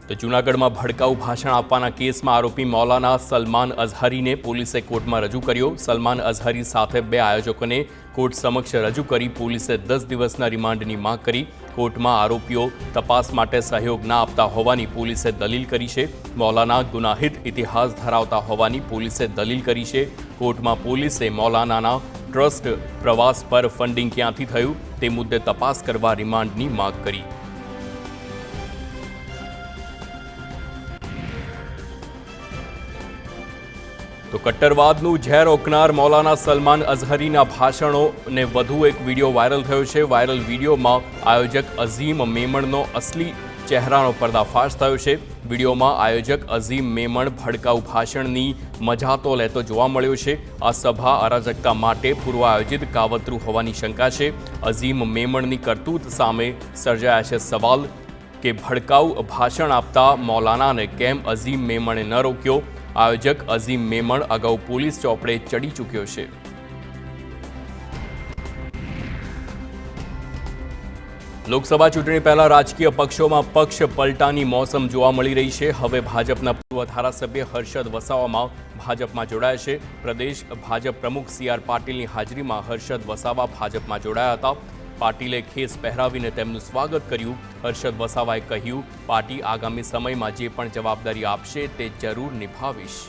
તો જૂનાગઢમાં ભડકાઉ ભાષણ આપવાના કેસમાં આરોપી મૌલાના સલમાન અઝહરીને પોલીસે કોર્ટમાં રજૂ કર્યો। સલમાન અઝહરી સાથે બે આયોજકોને કોર્ટ સમક્ષ રજૂ કરી પોલીસે 10 દિવસના રિમાન્ડની માંગ કરી। કોર્ટમાં આરોપીઓ તપાસ માટે સહયોગ ના આપતા હોવાની પોલીસે દલીલ કરી છે। મૌલાના ગુનાહિત ઇતિહાસ ધરાવતા હોવાની પોલીસે દલીલ કરી છે। કોર્ટમાં પોલીસે મૌલાનાના ટ્રસ્ટ પ્રવાસ પર ફંડિંગ ક્યાંથી થયું તે મુદ્દે તપાસ કરવા રિમાન્ડની માંગ કરી। તો કટ્ટરવાદનું ઝેર ઓકનાર મૌલાના સલમાન અઝહરીના ભાષણોને વધુ એક વિડીયો વાયરલ થયો છે। વાયરલ વિડીયોમાં આયોજક અઝીમ મેમણનો અસલી ચહેરાનો પર્દાફાશ થયો છે। વિડીયોમાં આયોજક અઝીમ મેમણ ભડકાઉ ભાષણની મજા તો લેતો જોવા મળ્યો છે। આ સભા અરાજકતા માટે પૂર્વ આયોજિત કાવતરું હોવાની શંકા છે। અઝીમ મેમણની કરતૂત સામે સર્જાયા છે સવાલ કે ભડકાઉ ભાષણ આપતા મૌલાનાને કેમ અઝીમ મેમણે ન રોક્યો। આયોજક અઝીમ મેમણ અગાઉ પોલીસ ચોપડે ચડી ચૂક્યો છે। લોકસભા ચૂંટણી પહેલા રાજકીય પક્ષોમાં પક્ષ પલટાની મોસમ જોવા મળી રહી છે। હવે ભાજપના પૂર્વ ધારાસભ્ય હર્ષદ વસાવા ભાજપમાં જોડાયા છે। પ્રદેશ ભાજપ પ્રમુખ CR પાટીલની હાજરીમાં હર્ષદ વસાવા ભાજપમાં જોડાયા હતા। પાટીલે ખેસ પહેરાવીને તેમનું સ્વાગત કર્યું। હર્ષદ વસાવાએ કહ્યું, પાર્ટી આગામી સમયમાં જે પણ જવાબદારી આપશે તે જરૂર નિભાવીશ।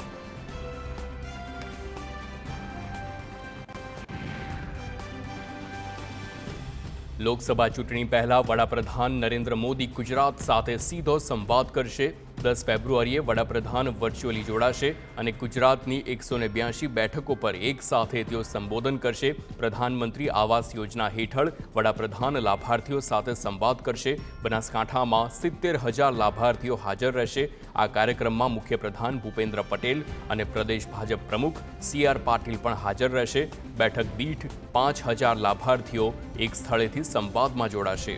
લોકસભા ચૂંટણી પહેલા વડાપ્રધાન નરેન્દ્ર મોદી ગુજરાત સાથે સીધો સંવાદ કરશે। 10 ફેબ્રુઆરીએ વડાપ્રધાન વર્ચ્યુઅલી જોડાશે અને ગુજરાતની 182 બેઠકો પર એક સાથે તેઓ સંબોધન કરશે। પ્રધાનમંત્રી આવાસ યોજના હેઠળ વડાપ્રધાન લાભાર્થીઓ સાથે સંવાદ કરશે। બનાસકાંઠામાં 70,000 લાભાર્થીઓ હાજર રહેશે। આ કાર્યક્રમમાં મુખ્યપ્રધાન ભૂપેન્દ્ર પટેલ અને પ્રદેશ ભાજપ પ્રમુખ CR પાટીલ પણ હાજર રહેશે। બેઠક દીઠ 5,000 લાભાર્થીઓ એક સ્થળેથી સંવાદમાં જોડાશે।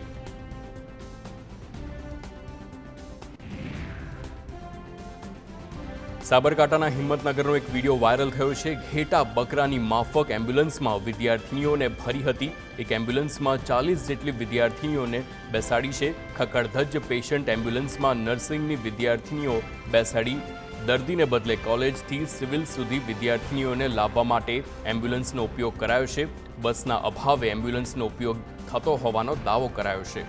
સાબરકાંઠાના હિંમતનગરનો એક વિડીયો વાયરલ થયો છે। ઘેટા બકરાની માફક એમ્બ્યુલન્સમાં વિદ્યાર્થીનીઓને ભરી હતી। એક એમ્બ્યુલન્સમાં 40 જેટલી વિદ્યાર્થીનીઓને બેસાડી છે। ખખડધજ પેશન્ટ એમ્બ્યુલન્સમાં નર્સિંગની વિદ્યાર્થીનીઓ બેસાડી દર્દીને બદલે કોલેજથી સિવિલ સુધી વિદ્યાર્થીનીઓને લાવવા માટે એમ્બ્યુલન્સનો ઉપયોગ કરાયો છે। બસના અભાવે એમ્બ્યુલન્સનો ઉપયોગ થતો હોવાનો દાવો કરાયો છે।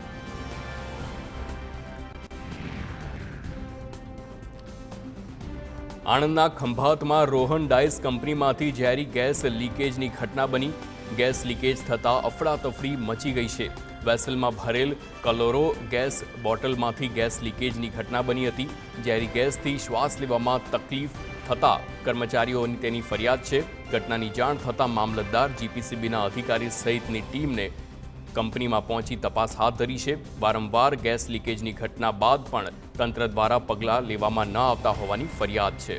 આણંદના ખંભાતમાં રોહન ડાઇસ કંપનીમાંથી ઝેરી ગેસ લીકેજની ઘટના બની। ગેસ લીકેજ થતાં અફડાતફડી મચી ગઈ છે। વેસલમાં ભરેલ કલોરો ગેસ બોટલમાંથી ગેસ લીકેજની ઘટના બની હતી। ઝેરી ગેસથી શ્વાસ લેવામાં તકલીફ થતાં કર્મચારીઓની તેની ફરિયાદ છે। ઘટનાની જાણ થતાં મામલતદાર GPCBના અધિકારી સહિતની ટીમને કંપનીમાં પહોંચી તપાસ હાથ ધરી છે। વારંવાર ગેસ લીકેજની ઘટના બાદ પણ તંત્ર દ્વારા પગલાં લેવામાં ન આવતા હોવાની ફરિયાદ છે।